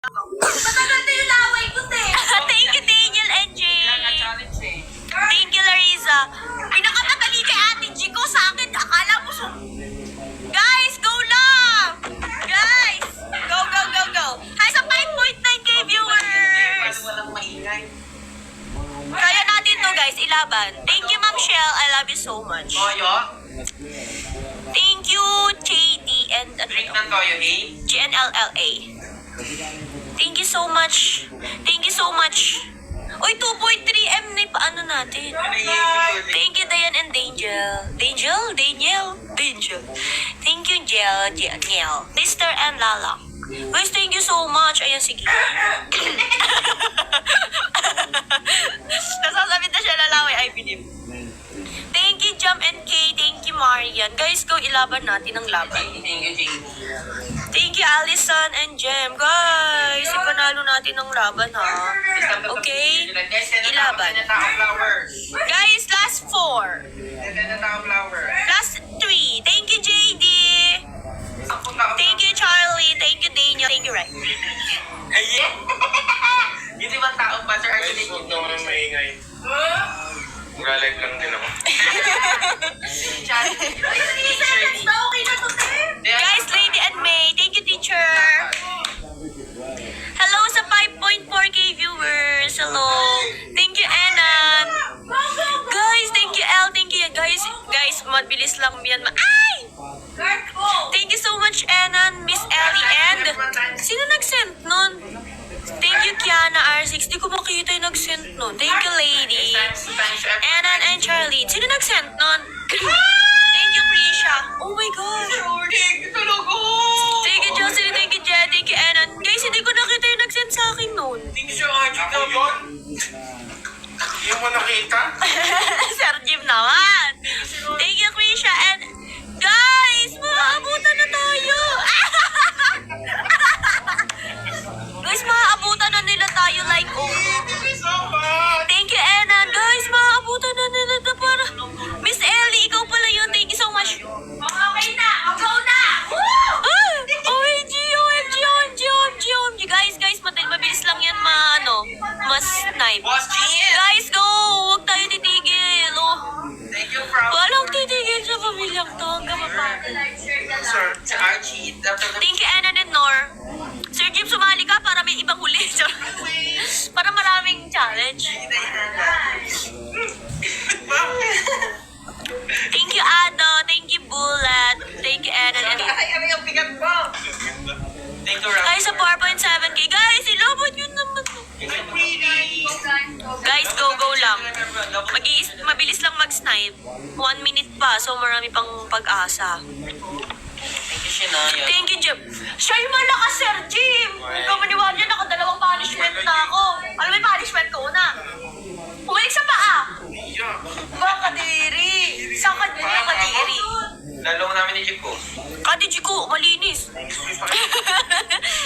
Matagal na yung laway ko, te. Thank you, Daniel and Jay. Thank you, Larissa. Pinakamadali kay Ate G ko sa akin. Akala mo so... Guys, go lang! Guys! Go, go, go, go! Hi sa 5.9k viewers! Walang maingay. Kaya natin to, guys. Ilaban. Thank you, Ma'am Shell. I love you so much. Toyo? Thank you, JD and... Drink ng toyo, eh? GNLLA. Thank you so much. Thank you so much. Uy, 2.3M na paano natin? Thank you, Dayan and Dangel. Daniel. Thank you, Niel. Mr. and Lala. Guys, thank you so much. Ayan, sige. Nasasabi na siya lalaway, I believe. Thank you, Jump and K. Thank you, Marian. Guys, go ilaban natin ang laban. Thank you, Jay. Thank you, Allison and Jem. Guys, ipanalo natin ang laban, ha? Okay? Ilaban. Guys, last 4. Last 3. Thank you, JD. Thank you, Charlie. Thank you, Daniel. Thank you, Ray. Ayun. Yung ibang taong ba, sir? Huwag naman ang maingay. Galit lang din ako. Guys, Lady and May. Thank you, teacher. Hello sa 5.4k viewers. Hello. Thank you, Enan. Guys, thank you, L. Thank you, guys. Guys, mabilis lang yan. Ay! Thank you so much, Enan, Miss Ellie, and... Sino nag-send nun? Thank you, Kiana R6. Di ko makita yung nag-send nun. Thank you, Lady. Enan and Charlie. Sino nag-send nun? Thank you, Prisha. Oh my gosh. Thank you, Jocelyn. Thank you, Jen. Thank you, Enan. Guys, hindi ko nakita yung nag-send sa akin nun. Ako yun? Hindi mo nakita? Sir Jim naman. Thank you, Krisha. And guys, maabutan na tayo. Guys, maabutan na nila tayo like Thank you, Enan. Guys, maabutan na nila ito para... Miss Ellie, ikaw pala yun. Thank you so much. Okay na! Go na! OMG, OMG, OMG, OMG, OMG. Guys, mabilis lang yan mas snipe. Boss G. Guys, go! Huwag tayo titigil. Oh. Thank you, from... Walang titigil sa pamilyang to. Hanggang mapagod. Sir, si Archie. Thank you, Enan and Nor. Sir Jim, sumali ka para may ibang huli. Para maraming challenge. Thank you, Ado. Thank you, Bullet. Thank you, Enan and Ay, ano yung bigat mo? Thank you, Ram. Guys, sa 4.7k. Guys, ilabot yun naman. Guys, go lang. Mabilis lang mag-snipe. 1 minute pa, so marami pang pag-asa. Thank you, Shania. Thank you, Jim. Siya yung malakas, Sir Jim. Huwag ka maniwala dyan, nakadalawang punishment na ako. Alam mo yung punishment ko una? Bumalik sa paa. Baka kadiri. Saan ka din yung kadiri? Lalo namin ni Chico. Ate Chico, malinis.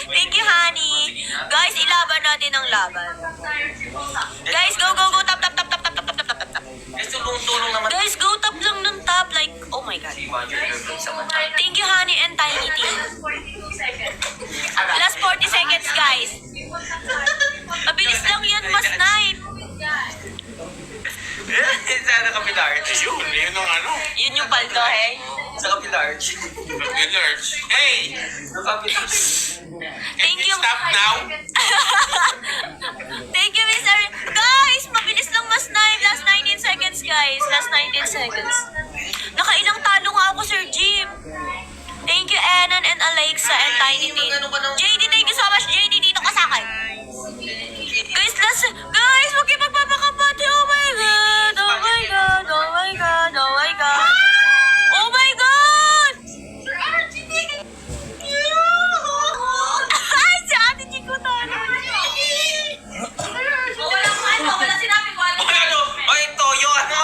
Thank you, honey. Guys, ilaban natin ang laban. Guys, go. Tap. Guys, tulong naman. Guys, go tap lang ng tap. Like, oh my God. Thank you, honey and Tiny Team. Last 40 seconds, guys. Mabilis lang yan, mas snipe. Sana kapilarge. Yun ang ano. Yun yung paldo, eh. Sa kapilarge. Large. Hey! Sa kapilarge. Thank you. Stop now. Thank you, Miss Erin. Guys, mabilis lang mas snipe. Last 19 seconds, guys. Last 19 seconds. Nakailang talo nga ako, Sir Jim. Thank you, Enan and Alexa and Tiny Team. JD, thank you so much. JD, dito ka sa akin. Guys, huwag kayo magpapakapati. Oh my God. Oh my God. Oh my God. Oh my God. Oh my God. Ay, si Ate Chico talo. Wala sinabi ko. Ano? Oy, Toyo, ano?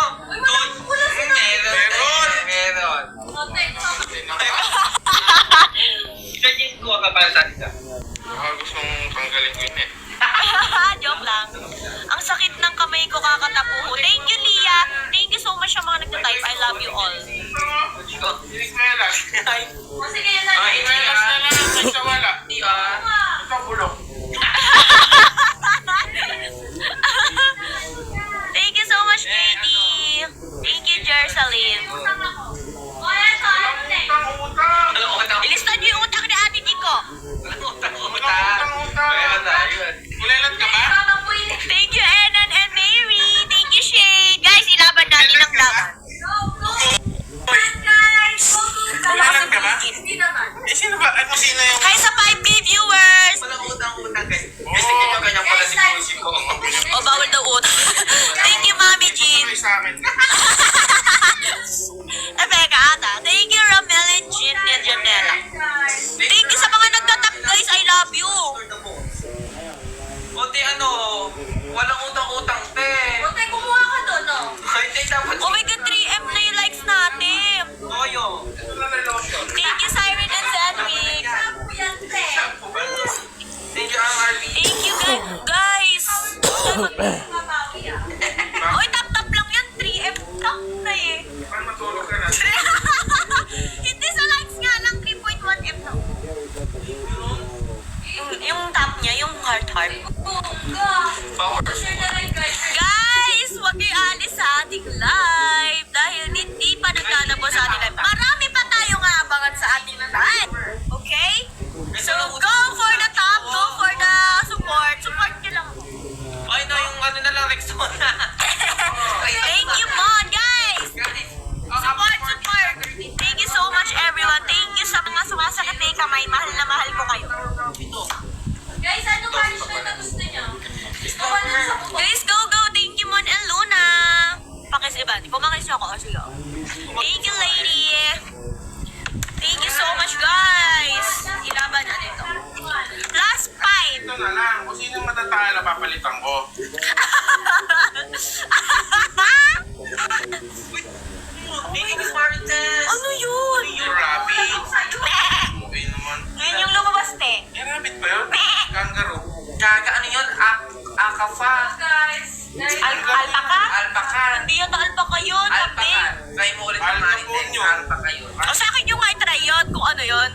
Meron. Sir Jim, kuha ka para sa atin. Baka gustong tanggalin ko yun eh. Joke lang. Ang sakit ng kamay ko kakatapuho. Thank you, Lia. Thank you so much sa mga nagtatype. I love you all. Chico. Sinismelas. Ay. Sige, yun na. Ay, Sinismelas na lang. Sa wala. Di ah. Ito bulok. Buti ano, walang utang-utang, te. Buti kumuha ka doon, no? Ay, te, dapat... Oh my God, 3M na yung likes natin. Toyo. Thank you, Siren and Zenwick. Shampoo yan, te. Thank you, RB. Thank you, guys. Mabawi, ah. Oy, tap-tap lang yan. 3M tap na eh. Paano matulog ka na? Hindi sa likes nga lang, 3.1M na. Yung tap niya, yung heart-heart. Power. Share na rin, guys. Guys, huwag kayo alis sa ating live dahil hindi pa nagtatapos sa ating live. Marami pa tayong aabangan sa ating live. Okay? So, go for the top, go for the support. Support nyo lang. Ay, no, yung ano na lang, Rexona. Thank you, Mon, guys! Guys, Support, support! Thank you so much, everyone. Thank you sa mga sumasakit na kamay. Mahal na mahal ko kayo. Guys, ano punishment na gusto niyo? Gawa na sa bukod. Guys, go, go! Thank you, Mon and Luna! Pakis iba. Pumakis ako. O, sige. Thank you, lady! Thank you so much, guys! Ilaban na nito. Last fight! Ito na lang. Kung sino yung matatalo, papalitan ko. Thank you, Martin. Ano yun? Yung rabbit. Okay naman. Yun yung lumabas, te. Yung rabbit ba yun? Kangaroo. Gaga, ano yun? Akafa. Guys, Alpaka? Alpaka. Hindi yun, alpaka yun. Tabi. Alpaka. Try mo ulit ng Alpha Martin. phone yun. Alpaka yun. O sa akin yung nga try yun kung ano yun.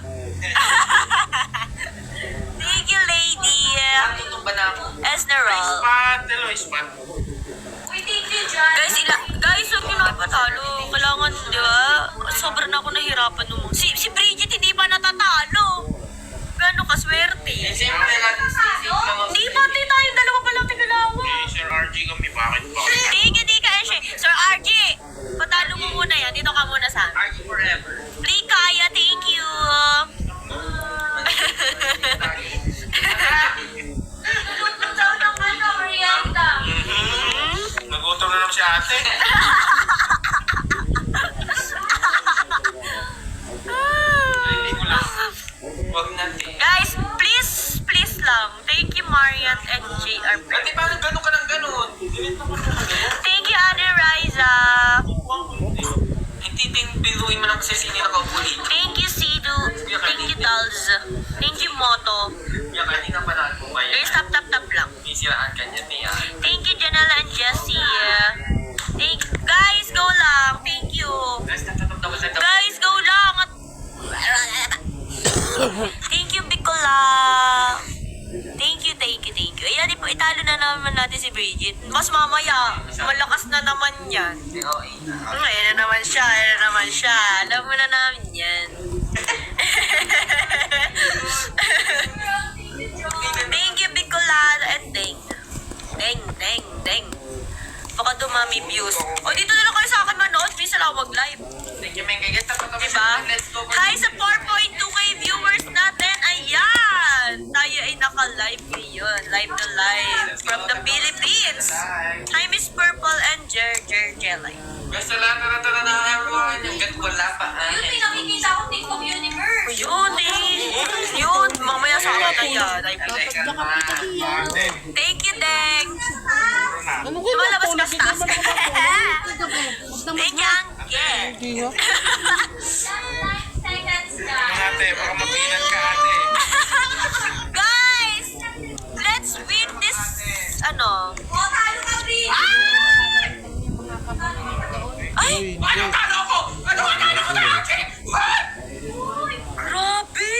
Thank you, lady. Ang tutumba na ako. Esneral. Spot. Hello, spot. we thank you, John. Guys, huwag nyo na ipatalo. Kailangan, di ba? Sobrang ako nahirapan nung... Si Bridget hindi pa natatalo. Gano'ng kaswerte. Eh, siyempre lang. Hindi ba, di tayong dalawa pa lang tigalawa. Okay, Sir RG kami. Bakit ba? Hindi ka, Eshe. Sir RG, patalo mo muna yan. Dito ka muna sa amin. Argue forever. Lee Kaya, thank you. Nagutom daw ng ano, merienda. Nagutom na naman si ate. Hindi ko lang. Huwag natin. Guys, please lang. Thank you, Marian and JR. Ate, paano gano'n ka ng gano'n? Thank you, Ate Riza. Hindi din biruin mo lang kasi sino nakaupo dito. Thank you, Sidu. Thank you, Dolls. Thank you, Moto. Kaya kanina pa na ako kaya. Guys, tap lang. Isiraan ka niya, Tia. Thank you, Janela and Jessie. Guys, go lang. Thank you. Guys, tatatapos na tapos. Guys, go lang. Thank you, Bicola. Thank you. Ayan, italo na naman natin si Bridget. Mas mamaya, malakas na naman yan. Ayan na naman siya. Alam mo na namin yan. Thank you, Bicolado, and deng. Baka dumami views. O, dito na lang kayo sa akin manood. Please, lang mag-live. Thank you, Mengay. Guys, tapos Diba? Let's go. Hi sa 4.2k viewers natin. Ayan! Tayo ay naka-live ngayon. Live to live. From the Philippines. Hi, Miss Purple and Jelly. Guys, sa lahat na natala na everyone. Hanggat wala pa. Yun, may nakikita ko TikTok Universe. Yun. Mamaya sa akin na yan. Teka na. Thank you, Deng. Ano ko Lumalabas ka Lagi taas. naman ako Thank you, Angge. 9 seconds na. Ate, baka mapinat ka ate. Guys, let's win this, ano? O, talo ka, Brie. Ay, Ano talo ko? Ano talo ko na ate? What? grabe.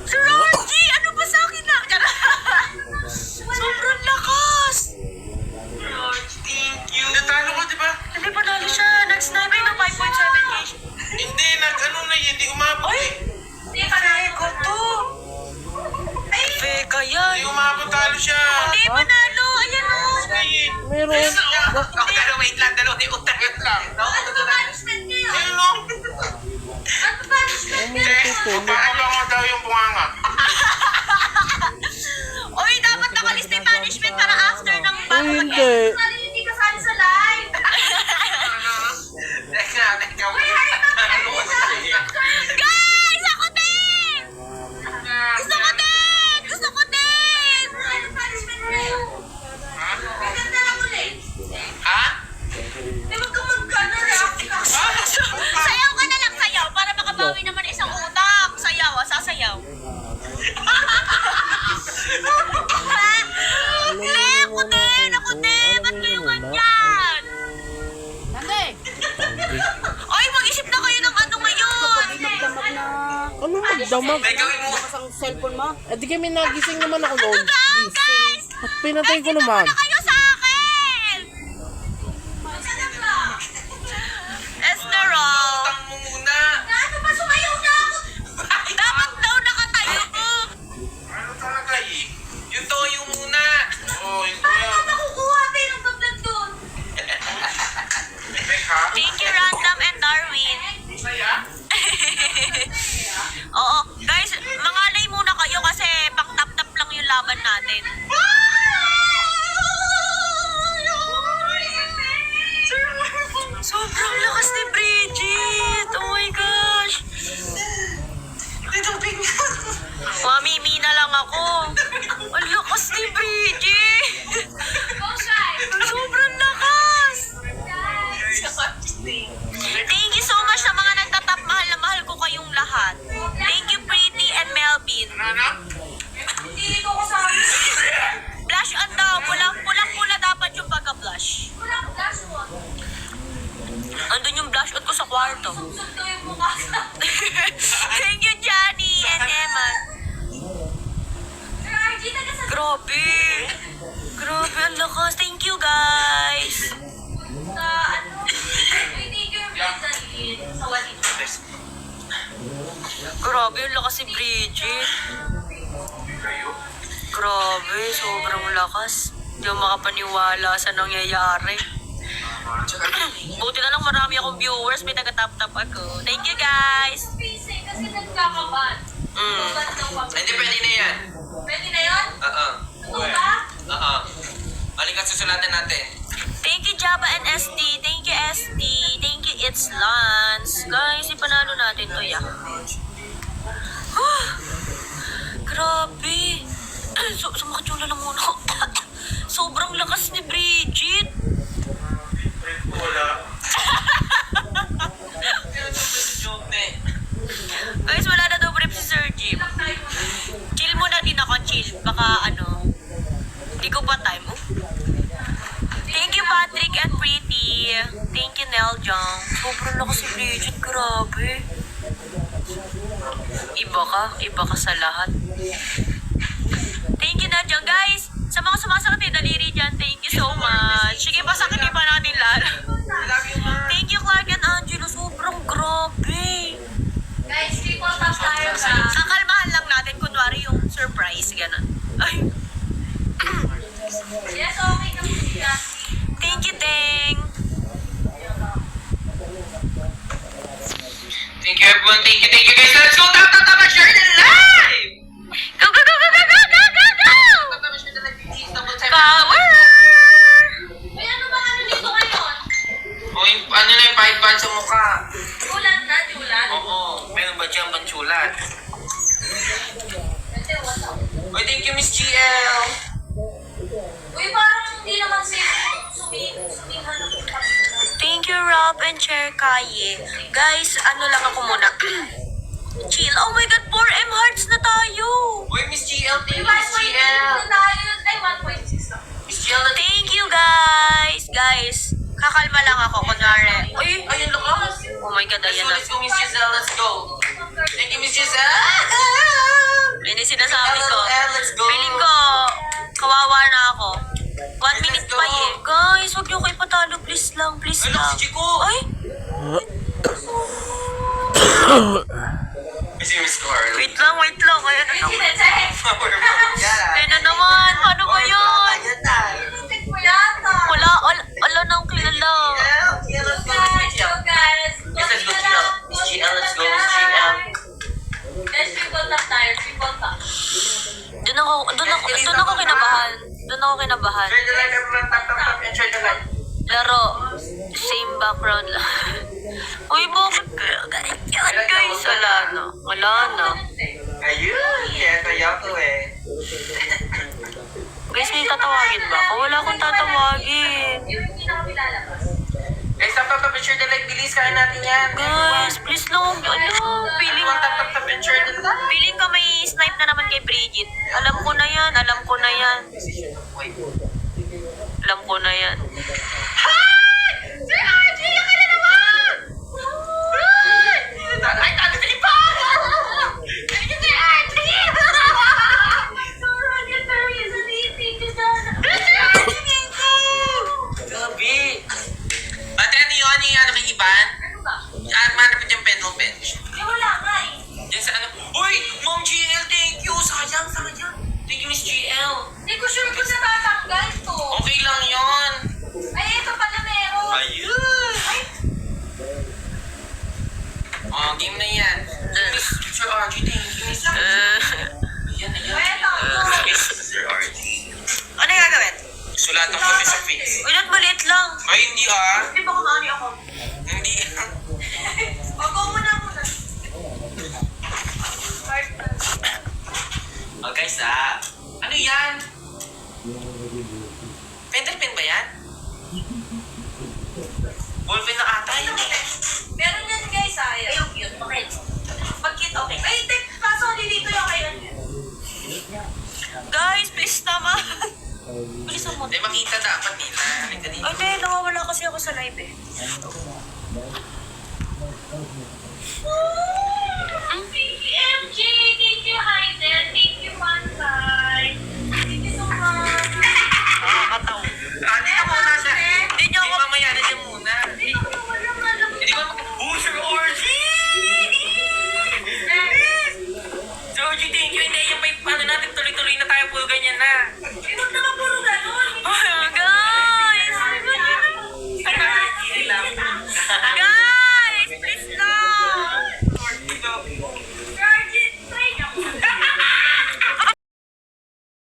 Sir Archie, ano ba sa akin na? Sobrang lakas. Thank you. Natalo ko, di ba? Hindi pa nalo siya. Nag-snipe na 5.7k. Hindi, nag-ano na yun. Hindi umabot Ay, eh. Hindi ka na. ko to. Ay, fake yan. Hindi umabot, talo siya. Hindi pa nalo. Ayan o. Hindi. Meron. Wait lang, dalawa ni utang lang. Ano ba punishment niyo? Ayun o. Ano ba punishment niyo? Papabango daw yung bunganga. Uy, dapat nakalista yung punishment para after ng bago Ay, mag-end. hindi. Sali, hindi kasali sa live. Teka. Uy, hari ka, Ano? Guys, ako Ako din! Ba't kayo ganyan? Ay, mag-isip na kayo ng ano ngayon! Ano magdamag? May gawin mo. Eh di kami nagising naman ako noon. Ano guys? At pinatay ko naman. Ano kayo sa akin? Esterol! Utang mo muna. Ano ba sumayaw na ako? Dapat daw nakatayo ko. Ano talaga eh? Yung toyo muna. Oo, yun ko Paano yan. ba nakukuha tayo ng vlog doon? Teka. Thank you, Random and Darwin. Saya? Oo, guys, mangalay muna kayo kasi pang-tap-tap lang yung laban natin. Sobrang lakas ni Bridget! Oh my gosh! Mamimi na lang ako. Ang lakas ni Bridget! Go, Shai! Sobrang lakas! Thank you so much sa mga nagtatap. Mahal na mahal ko kayong lahat. Thank you, Pretty and Melvin. Ano? Hindi ko kasama. Blush on daw. Pulang-pula dapat yung pagka-blush. Walang flash mo. Andun yung blush on ko sa kwarto. Sugsug daw yung mukha sa... Thank you, Johnny and Emma. Sir RG, taga sa... Grabe. Grabe, ang lakas. Thank you, guys. Sa ano? Uy, thank you, Bridget. Sa walit. Grabe, ang lakas si Bridget. Grabe, sobrang lakas. Hindi ako makapaniwala sa nangyayari. Buti na lang marami akong viewers, may taga-tap-tap ako. Thank you, guys. Pising kasi nagkakaban. Kaban daw kami. Hindi, pwede na yan. Pwede na yun? Oo. Ano ba? Oo. Halika, susulatin natin. Thank you, Java and SD. Thank you, SD. Thank you, It's Lance. Guys, ipanalo natin to, ya. Grabe. Sumakit yung lalang muna. Sobrang lakas ni Bridget. Wala. Joke na eh. Guys, wala na daw brief si Sir Jim. Lang tayo muna. Chill muna din ako, chill. Baka ano, hindi ko pa time. Oh. Thank you, Patrick and Pretty. Thank you, Nel Jong. Sobrang lakas si Bridget, grabe. Iba ka sa lahat. Thank you, Nadyang. Guys, sa mga sumasakit eh, daliri dyan, thank you so much. Sige, pasakitin pa natin lalo. Thank you, Clark and Angelo. Sobrang grabe. Guys, triple tap tayo ba? Kakalmahan lang natin, kunwari yung surprise, ganun. Ay, Yes, okay na po siya. thank you, Deng. Thank you, everyone. Thank you guys. Let's go. Tama, share the live. Go, go, go, go, go, go, go, go, go! Tama, share the live. Please, double time. Power! Uy, ano ba ano dito ngayon? O, yung, ano na yung 5 bands sa mukha. Julan na, Julan. Oo. Meron ba dyan pansulat? Ate, what's up? Uy, thank you, Miss GL. Uy, parang hindi naman sumihan ng Thank you, Rob and Chair Kaye. Guys, ano lang ako muna. Chill. Oh my God, 4M hearts na tayo. Uy, Miss GL. Thank you, Uy, Miss 1.6 GL. na tayo. Ay, 1.6 na. Miss GL. Thank you, guys. Guys, kakalma lang ako. Kunwari. Uy, Ayun, lakas. oh my God, Let's ayan go, na. let's go, Miss Giselle. Let's go. Thank you, Miss Giselle. Yun yung sinasabi ko. LOL, let's go. Feeling ko, kawawa na ako. 1 minute pa eh. Guys, huwag niyo ko ipatalo. Please lang, please Ay, lang. si Chico. Ay, Si Miss Carl. wait lang. Ayan na Uy, naman. sinecheck. Ayan na naman. Paano ba yun? Check mo yata. Wala nang kilala. Let's go, Guys, Miss so GL. guys. Yes, let's go, GL. Miss GL, let's go, Miss GL. Guys, triple tap tayo. Triple tap. Doon ako kinabahan. Share the live, everyone. Tap, and share the live. Laro. Same background lang. Uy, bakit kaya ganyan, guys? Wala na. Ayun, kaya kaya ko eh. Guys, may tatawagin ba ako? Wala akong tatawagin. Yung hindi na kami lalabas. Guys, tap, and share the live. Bilis, kaya natin yan. Guys, please lang. Feeling Everyone, tap, and share the live. ka may snipe na na naman kay Bridget. Alam ko na yan, alam ko na yan. Alam ko na yan. Hi! Sir Archie, yan ka na naman! Ay, talo sa lipa! Thank you, Sir Archie! Gabi. Ate, ano yun? Yung ano kay Iban? Manap ko dyan petrol bench. Wala nga eh. Diyan sa ano? Uy! Ma'am GL, thank you! Sayang, sayang. Thank you, Miss GL. Hindi ko sure kung natatanggal to. Okay lang yun. Ay, ito pala meron. Ayun! Ay, Oh, game na yan. Miss Sir RG, thank you. Miss Ayan, ayan. Sir RG. Ano yung gagawin? Sulatan ko sa face. Uy, not maliit lang. Ay, hindi ah. Hindi ba kumani ako? Hindi. Ako muna. Oh, guys ah. Ano yan? Pentel pen ba yan? Ballpen na ata yun. Meron yan guys, ayaw. Ayun, yun. Okay. Pagkit, okay. Ay, kaso hindi dito yung kayo. Guys, please naman. Bilisan mo. Hindi makita dapat nila. Halika dito. Ay, hindi. Nakawala kasi ako sa live eh. Thank you, MJ. Thank you, Haiden. Thank you, Mansai. Thank you so much. Nakakataw. Ano yung muna siya? Hindi niyo ako... Mamaya na dyan muna. Hindi ko naman alam. Hindi ba Sir RG! Sir RG, thank you. Hindi, yung ano natin, tuloy-tuloy na tayo. Puro ganyan na. Eh, wag na